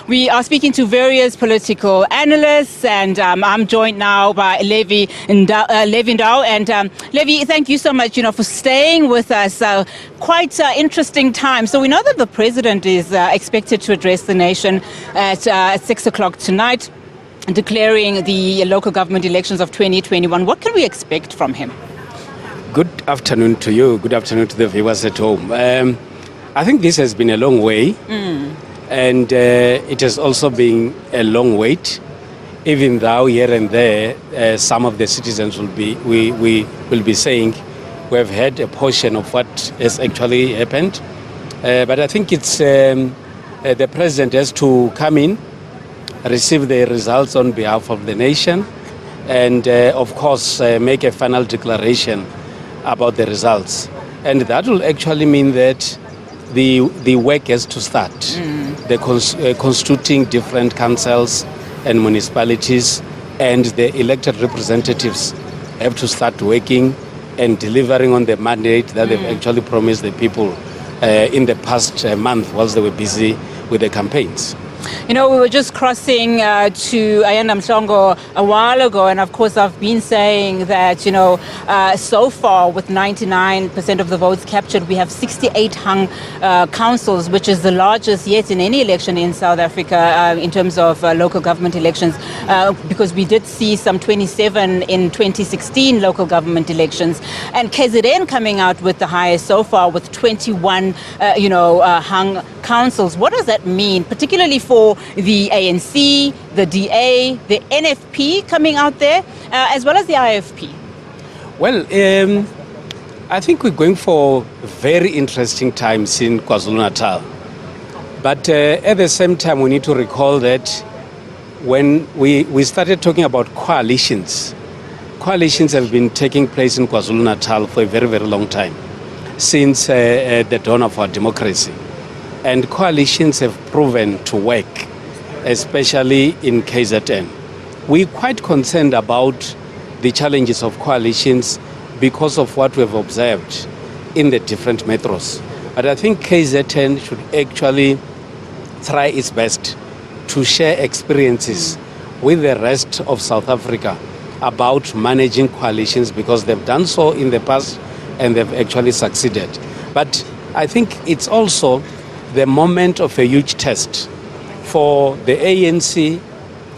We are speaking to various political analysts, and I'm joined now by Levy Ndou. And Levy, thank you so much, for staying with us. Quite interesting time. So we know that the president is expected to address the nation at 6 o'clock tonight, declaring the local government elections of 2021. What can we expect from him? Good afternoon to you. Good afternoon to the viewers at home. I think this has been a long way, and it has also been a long wait. Even though here and there, some of the citizens will be saying we have had a portion of what has actually happened. But I think it's the president has to come in, receive the results on behalf of the nation, and of course make a final declaration about the results. And that will actually mean that the work has to start. The constituting different councils and municipalities and the elected representatives have to start working and delivering on the mandate that they've actually promised the people in the past month whilst they were busy with the campaigns. We were just crossing to Ayanda Mhlongo a while ago, and of course I've been saying that, so far with 99% of the votes captured, we have 68 hung councils, which is the largest yet in any election in South Africa in terms of local government elections, because we did see some 27 in 2016 local government elections, and KZN coming out with the highest so far with 21, hung councils. What does that mean, particularly for the ANC, the DA, the NFP coming out there, as well as the IFP? Well, I think we're going for very interesting times in KwaZulu-Natal. But at the same time, we need to recall that when we started talking about coalitions have been taking place in KwaZulu-Natal for a very, very long time, since the dawn of our democracy. And coalitions have proven to work, especially in KZN. We're quite concerned about the challenges of coalitions because of what we've observed in the different metros. But I think KZN should actually try its best to share experiences with the rest of South Africa about managing coalitions, because they've done so in the past and they've actually succeeded. But I think it's also the moment of a huge test for the ANC,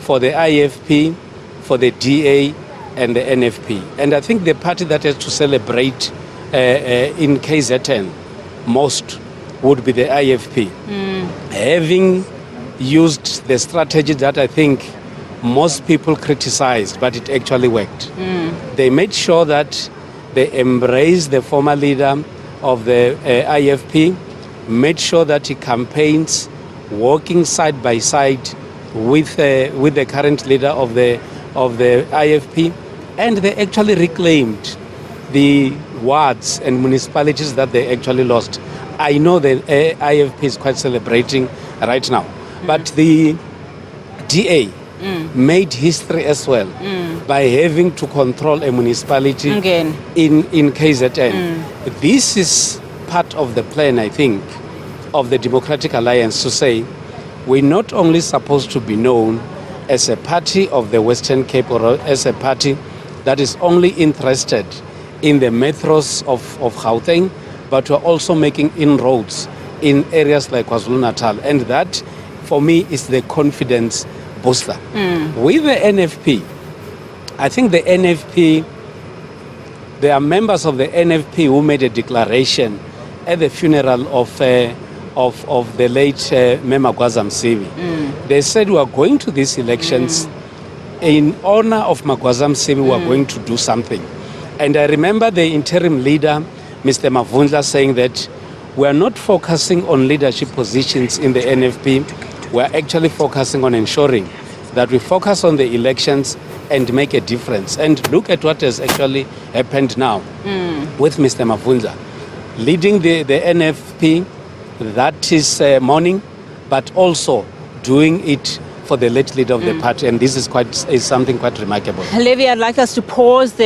for the IFP, for the DA and the NFP. And I think the party that has to celebrate in KZN most would be the IFP. Having used the strategy that I think most people criticized, but it actually worked. They made sure that they embraced the former leader of the IFP, made sure that he campaigns working side by side with the current leader of the IFP, and they actually reclaimed the wards and municipalities that they actually lost. I know the IFP is quite celebrating right now, but the DA made history as well by having to control a municipality in KZN. This is part of the plan, I think, of the Democratic Alliance to say we're not only supposed to be known as a party of the Western Cape or as a party that is only interested in the metros of Gauteng, but we're also making inroads in areas like KwaZulu-Natal. And that, for me, is the confidence booster. With the NFP, I think the NFP, there are members of the NFP who made a declaration at the funeral of the late Mema Magwaza Msibi. They said we are going to these elections in honor of Magwaza Msibi. We are going to do something. And I remember the interim leader, Mr. Mavundla, saying that we are not focusing on leadership positions in the NFP. We are actually focusing on ensuring that we focus on the elections and make a difference. And look at what has actually happened now with Mr. Mavundla leading the NFP, that is mourning, but also doing it for the late leader of the party. And this is something quite remarkable. Levy, I'd like us to pause there.